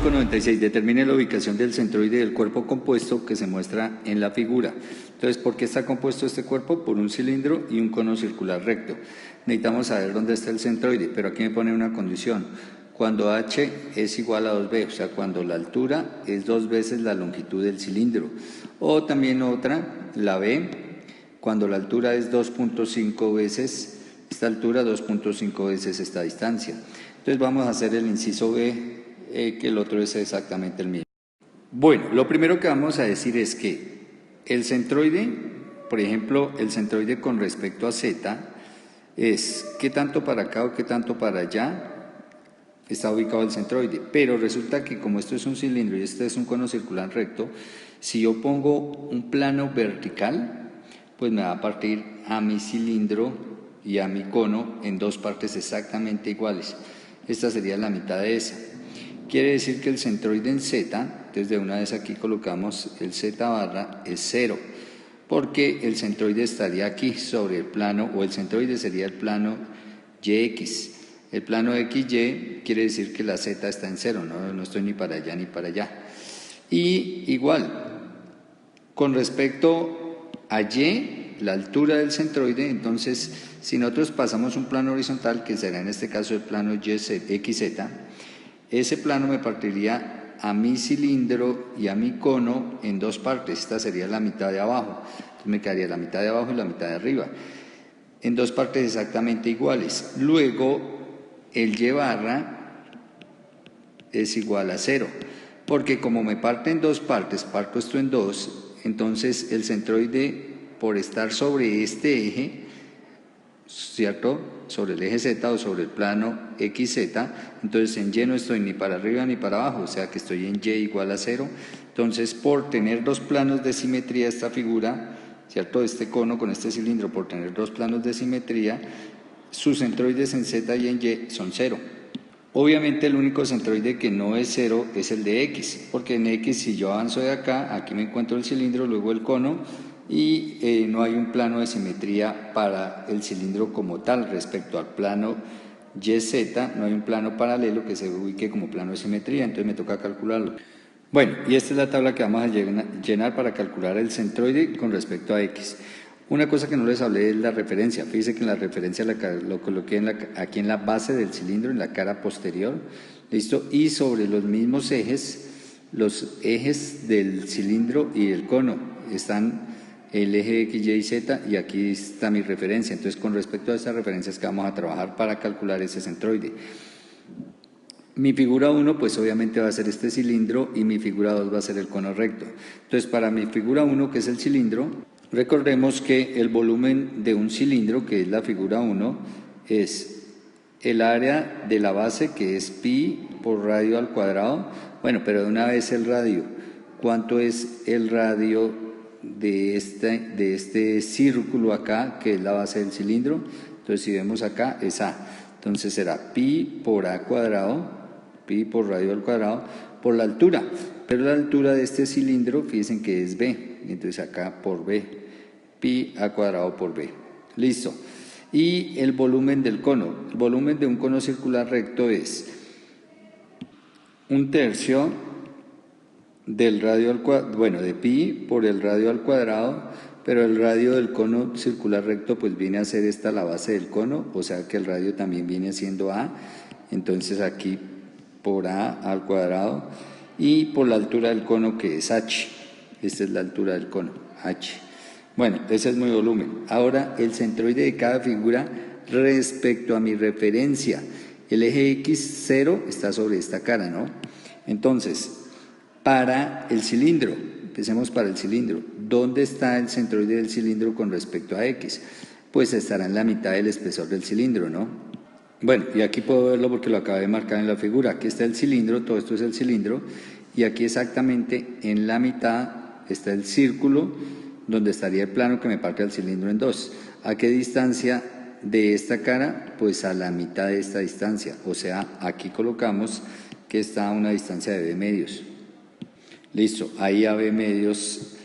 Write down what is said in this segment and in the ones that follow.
5.96. Determine la ubicación del centroide del cuerpo compuesto que se muestra en la figura. Entonces, ¿por qué está compuesto este cuerpo? Por un cilindro y un cono circular recto. Necesitamos saber dónde está el centroide, pero aquí me pone una condición. Cuando h es igual a 2b, o sea, cuando la altura es 2 veces la longitud del cilindro. O también otra, la b, cuando la altura es 2.5 veces esta altura, 2.5 veces esta distancia. Entonces vamos a hacer el inciso b, que el otro es exactamente el mismo. Bueno, lo primero que vamos a decir es que el centroide, por ejemplo, el centroide con respecto a z, es qué tanto para acá o qué tanto para allá está ubicado el centroide, pero resulta que como esto es un cilindro y este es un cono circular recto, si yo pongo un plano vertical, pues me va a partir a mi cilindro y a mi cono en dos partes exactamente iguales. Esta sería la mitad de esa. Quiere decir que el centroide en z, entonces de una vez aquí colocamos el z barra es 0, porque el centroide estaría aquí sobre el plano, o el centroide sería el plano yx. El plano XY quiere decir que la z está en 0, no estoy ni para allá ni para allá. Y igual, con respecto a Y, la altura del centroide, entonces si nosotros pasamos un plano horizontal, que será en este caso el plano XZ, ese plano me partiría a mi cilindro y a mi cono en dos partes. Esta sería la mitad de abajo. Entonces me quedaría la mitad de abajo y la mitad de arriba, en dos partes exactamente iguales. Luego, el Y barra es igual a 0, porque como me parte en dos partes, parto esto en dos, entonces el centroide, por estar sobre este eje, ¿cierto?, sobre el eje Z o sobre el plano XZ, entonces en Y no estoy ni para arriba ni para abajo, o sea que estoy en Y igual a 0. Entonces, por tener dos planos de simetría esta figura, ¿cierto?, este cono con este cilindro, por tener dos planos de simetría, sus centroides en Z y en Y son 0. Obviamente el único centroide que no es 0 es el de X, porque en X si yo avanzo de acá, aquí me encuentro el cilindro, luego el cono, y no hay un plano de simetría para el cilindro como tal. Respecto al plano YZ, no hay un plano paralelo que se ubique como plano de simetría, entonces me toca calcularlo. Bueno, y esta es la tabla que vamos a llenar para calcular el centroide con respecto a X. Una cosa que no les hablé es la referencia. Fíjense que en la referencia lo coloqué aquí en la base del cilindro, en la cara posterior, ¿listo? Y sobre los mismos ejes, los ejes del cilindro y del cono, están el eje X, Y y Z, y aquí está mi referencia. Entonces, con respecto a estas referencias que vamos a trabajar para calcular ese centroide. Mi figura 1, pues obviamente va a ser este cilindro, y mi figura 2 va a ser el cono recto. Entonces, para mi figura 1, que es el cilindro, recordemos que el volumen de un cilindro, que es la figura 1, es el área de la base, que es pi por radio al cuadrado. Bueno, pero de una vez el radio. ¿Cuánto es el radio de este círculo acá, que es la base del cilindro? Entonces, si vemos acá, es A. Entonces será pi por A cuadrado, pi por radio al cuadrado, por la altura. Pero la altura de este cilindro, fíjense que es B. Entonces acá por B, pi A cuadrado por B. Listo. Y el volumen del cono. El volumen de un cono circular recto es 1/3 del radio al cuadrado, bueno, de pi por el radio al cuadrado, pero el radio del cono circular recto pues viene a ser esta la base del cono, o sea que el radio también viene siendo A. Entonces aquí por A al cuadrado, y por la altura del cono, que es H. Esta es la altura del cono, H. Bueno, ese es mi volumen. Ahora, el centroide de cada figura respecto a mi referencia. El eje X0 está sobre esta cara, ¿no? Entonces, para el cilindro, empecemos para el cilindro. ¿Dónde está el centroide del cilindro con respecto a X? Pues estará en la mitad del espesor del cilindro, ¿no? Bueno, y aquí puedo verlo porque lo acabé de marcar en la figura. Aquí está el cilindro, todo esto es el cilindro, y aquí exactamente en la mitad está el círculo donde estaría el plano que me parte el cilindro en dos. ¿A qué distancia de esta cara? Pues a la mitad de esta distancia, o sea, aquí colocamos que está a una distancia de B medios. Listo, ahí a B medios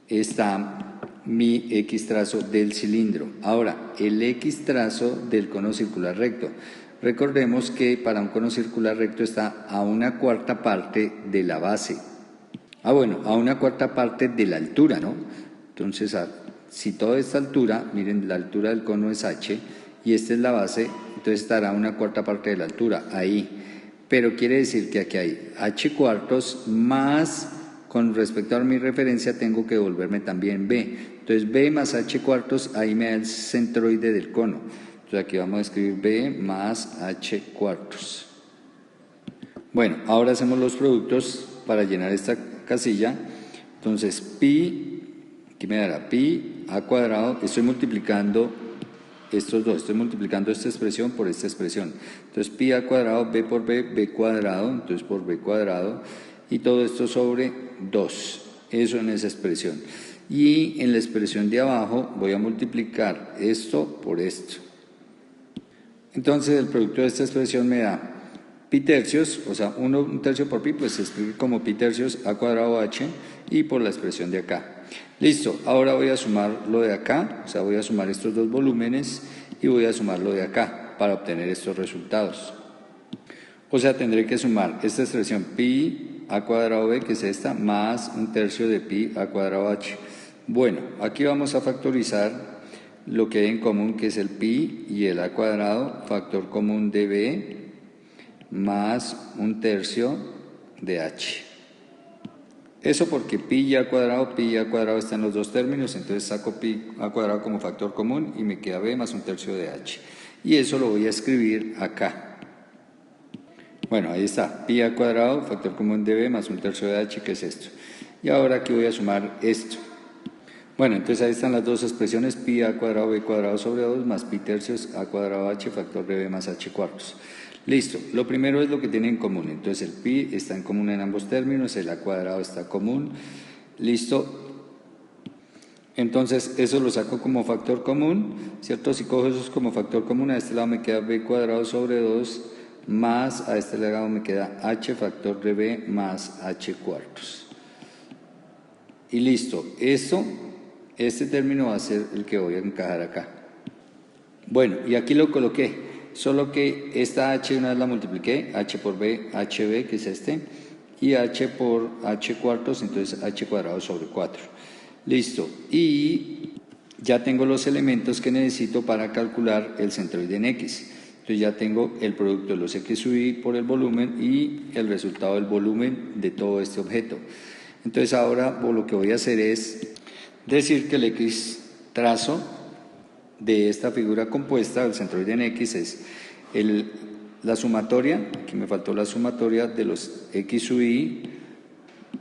está mi X trazo del cilindro. Ahora, el X trazo del cono circular recto. Recordemos que para un cono circular recto está a 1/4 parte de la base. A 1/4 parte de la altura, ¿no? Entonces, si toda esta altura, miren, la altura del cono es h y esta es la base, entonces estará a 1/4 parte de la altura, ahí. Pero quiere decir que aquí hay h cuartos más, con respecto a mi referencia, tengo que devolverme también b. Entonces, b más h cuartos, ahí me da el centroide del cono. Entonces, aquí vamos a escribir b más h cuartos. Bueno, ahora hacemos los productos para llenar esta casilla. Entonces, pi, aquí me dará pi a cuadrado, estoy multiplicando estos dos, estoy multiplicando esta expresión por esta expresión. Entonces, pi a cuadrado, b por b, b cuadrado, entonces por b cuadrado, y todo esto sobre 2, eso en esa expresión. Y en la expresión de abajo voy a multiplicar esto por esto. Entonces, el producto de esta expresión me da pi tercios, o sea, 1/3 por pi, pues se escribe como pi tercios a cuadrado h, y por la expresión de acá. Listo, ahora voy a sumar lo de acá, o sea, voy a sumar estos dos volúmenes y voy a sumar lo de acá para obtener estos resultados. O sea, tendré que sumar esta expresión pi a cuadrado b, que es esta, más 1/3 de pi a cuadrado h. Bueno, aquí vamos a factorizar lo que hay en común, que es el pi y el a cuadrado, factor común de b, más 1/3 de h. Eso porque pi y a cuadrado están los dos términos, entonces saco pi a cuadrado como factor común y me queda b más 1/3 de h. Y eso lo voy a escribir acá. Bueno, ahí está, pi a cuadrado, factor común de b más 1/3 de h, que es esto. Y ahora aquí voy a sumar esto. Bueno, entonces ahí están las dos expresiones, pi a cuadrado b cuadrado sobre 2 más pi tercios a cuadrado h, factor de b más h cuartos. Listo, lo primero es lo que tienen en común, entonces el pi está en común en ambos términos, el a cuadrado está común, listo. Entonces eso lo saco como factor común, ¿cierto? Si cojo eso como factor común, a este lado me queda b cuadrado sobre 2 más, a este lado me queda h factor de b más h cuartos. Y listo, este término va a ser el que voy a encajar acá. Bueno, y aquí lo coloqué. Solo que esta h una vez la multipliqué, h por b, hb, que es este, y h por h cuartos, entonces h cuadrado sobre 4. Listo, y ya tengo los elementos que necesito para calcular el centroide en x. Entonces ya tengo el producto de los x sub y por el volumen y el resultado del volumen de todo este objeto. Entonces ahora lo que voy a hacer es decir que el x trazo de esta figura compuesta, el centroide en x, es la sumatoria, aquí me faltó la sumatoria de los x sub y,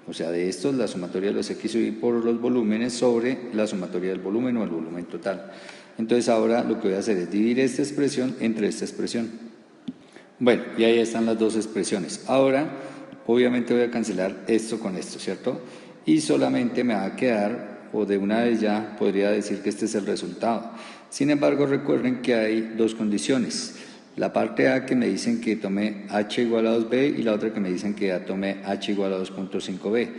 o sea, de estos, la sumatoria de los x sub y por los volúmenes sobre la sumatoria del volumen o el volumen total. Entonces ahora lo que voy a hacer es dividir esta expresión entre esta expresión. Bueno, y ahí están las dos expresiones. Ahora, obviamente voy a cancelar esto con esto, ¿cierto? Y solamente me va a quedar, o de una vez ya podría decir que este es el resultado. Sin embargo, recuerden que hay dos condiciones. La parte A que me dicen que tome h igual a 2b y la otra que me dicen que tome h igual a 2.5b.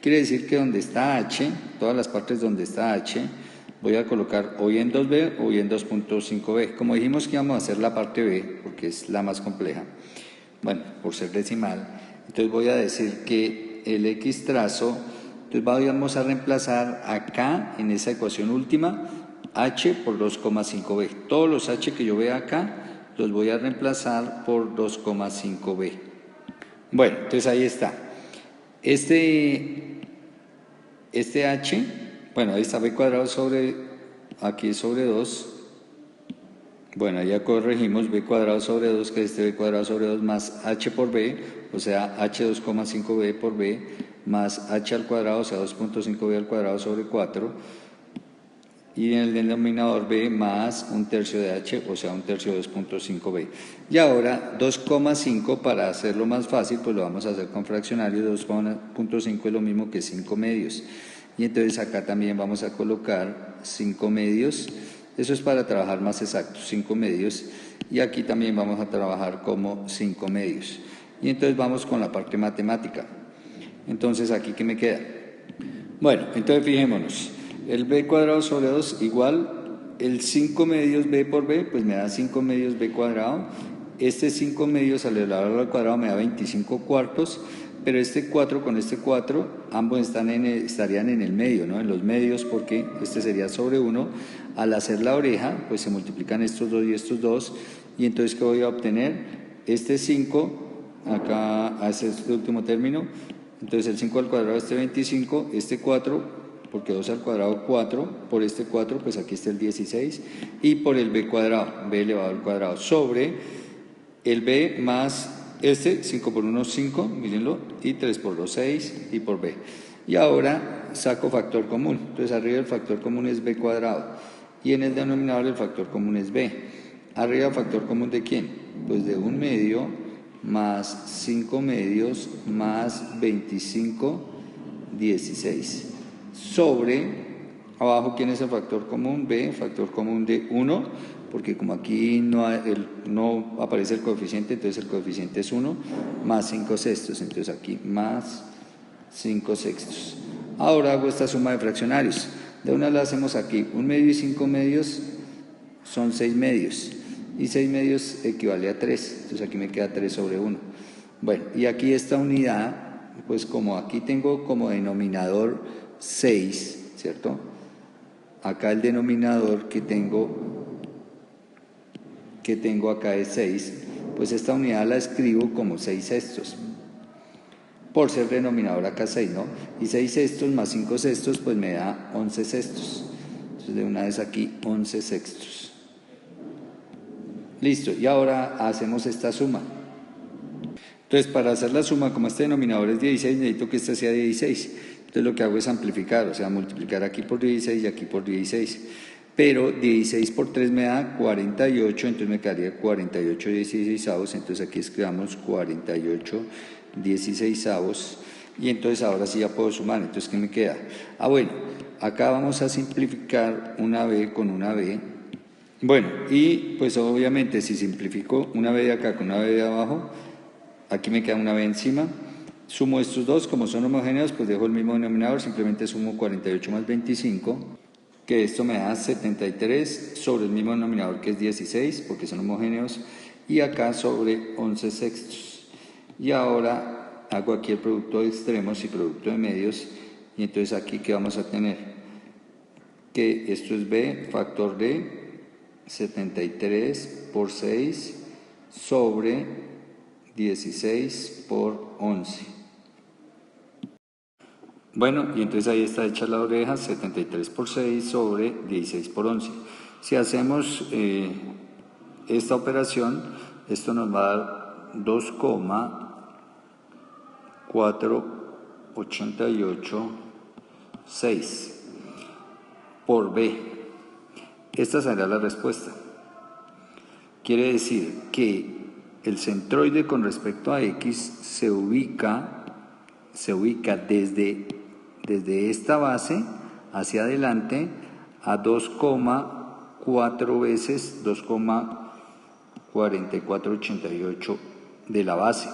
Quiere decir que donde está h, todas las partes donde está h, voy a colocar o bien 2b o bien 2.5b. Como dijimos que íbamos a hacer la parte b, porque es la más compleja, bueno, por ser decimal, entonces voy a decir que el x trazo, entonces vamos a reemplazar acá, en esa ecuación última, h por 2,5b. Todos los h que yo vea acá los voy a reemplazar por 2,5b. Bueno, entonces ahí está. Este h, bueno, ahí está b cuadrado sobre, aquí sobre 2. Bueno, ya corregimos b cuadrado sobre 2, que es este b cuadrado sobre 2 más h por b, o sea, h 2,5b por b, más h al cuadrado, o sea, 2.5b al cuadrado sobre 4. Y en el denominador b más 1/3 de h, o sea 1/3 de 2.5b. Y ahora 2,5, para hacerlo más fácil, pues lo vamos a hacer con fraccionario. 2,5 es lo mismo que 5 medios. Y entonces acá también vamos a colocar 5 medios. Eso es para trabajar más exacto, 5 medios. Y aquí también vamos a trabajar como 5 medios. Y entonces vamos con la parte matemática. Entonces, ¿aquí qué me queda? Bueno, entonces fijémonos. El b cuadrado sobre 2 igual el 5 medios b por b, pues me da 5 medios b cuadrado. este 5 medios al elevado al cuadrado me da 25 cuartos, pero este 4 con este 4, ambos estarían en el medio, ¿no? En los medios, porque este sería sobre 1. Al hacer la oreja, pues se multiplican estos 2 y estos 2, y entonces, ¿qué voy a obtener? Este 5, acá hace este último término, entonces el 5 al cuadrado, este 25, este 4, porque 2 al cuadrado 4, por este 4, pues aquí está el 16, y por el b cuadrado, b elevado al cuadrado, sobre el b más este, 5 por 1, 5, mírenlo, y 3 por 2, 6, y por b. Y ahora saco factor común, entonces arriba el factor común es b cuadrado, y en el denominador el factor común es b. Arriba factor común ¿de quién? Pues de 1 medio más 5 medios más 25, 16. Sobre, abajo ¿quién es el factor común? B, factor común de 1, porque como aquí no aparece el coeficiente, entonces el coeficiente es 1, más 5 sextos, entonces aquí más 5 sextos. Ahora hago esta suma de fraccionarios. De una la hacemos aquí, 1 medio y 5 medios son 6 medios, y 6 medios equivale a 3, entonces aquí me queda 3 sobre 1. Bueno, y aquí esta unidad, pues como aquí tengo como denominador 6, ¿cierto? Acá el denominador que tengo acá es 6, pues esta unidad la escribo como 6 sextos, por ser denominador acá 6, ¿no? Y 6 sextos más 5 sextos, pues me da 11 sextos. Entonces de una vez aquí 11 sextos. Listo, y ahora hacemos esta suma. Entonces para hacer la suma, como este denominador es 16, necesito que este sea 16. Entonces lo que hago es amplificar, o sea, multiplicar aquí por 16 y aquí por 16. Pero 16 por 3 me da 48, entonces me quedaría 48 16avos, entonces aquí escribamos 48 16avos, y entonces ahora sí ya puedo sumar, entonces ¿qué me queda? Bueno, acá vamos a simplificar una b con una b. Bueno, y pues obviamente si simplifico una b de acá con una b de abajo, aquí me queda una b encima. Sumo estos dos, como son homogéneos, pues dejo el mismo denominador, simplemente sumo 48 más 25, que esto me da 73 sobre el mismo denominador que es 16, porque son homogéneos, y acá sobre 11 sextos. Y ahora hago aquí el producto de extremos y producto de medios, y entonces aquí ¿qué vamos a tener? Que esto es b factor de 73 por 6 sobre 16 por 11. Bueno, y entonces ahí está hecha la oreja, 73 por 6 sobre 16 por 11. Si hacemos esta operación, esto nos va a dar 2,4886 por B. Esta será la respuesta. Quiere decir que el centroide con respecto a X se ubica desde esta base hacia adelante a 2,4 veces 2,4488 de la base.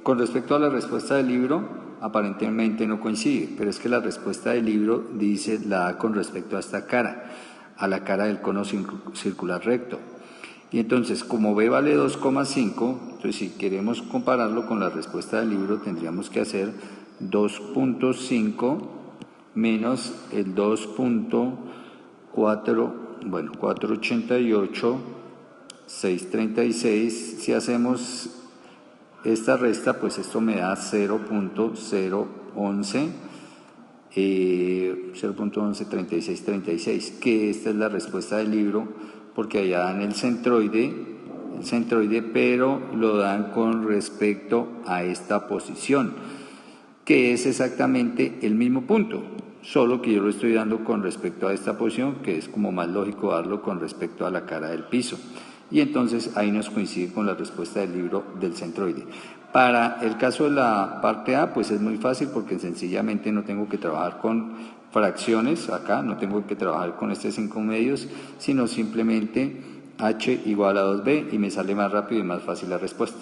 Con respecto a la respuesta del libro, aparentemente no coincide, pero es que la respuesta del libro dice la da con respecto a esta cara, a la cara del cono circular recto. Y entonces, como B vale 2,5, entonces si queremos compararlo con la respuesta del libro, tendríamos que hacer 2.5 menos el 488, 636. Si hacemos esta resta, pues esto me da 0.113636, que esta es la respuesta del libro, porque allá dan el centroide, pero lo dan con respecto a esta posición, que es exactamente el mismo punto, solo que yo lo estoy dando con respecto a esta posición, que es como más lógico darlo con respecto a la cara del piso. Y entonces ahí nos coincide con la respuesta del libro del centroide. Para el caso de la parte A, pues es muy fácil porque sencillamente no tengo que trabajar con fracciones acá, no tengo que trabajar con este 5 medios, sino simplemente h igual a 2b y me sale más rápido y más fácil la respuesta.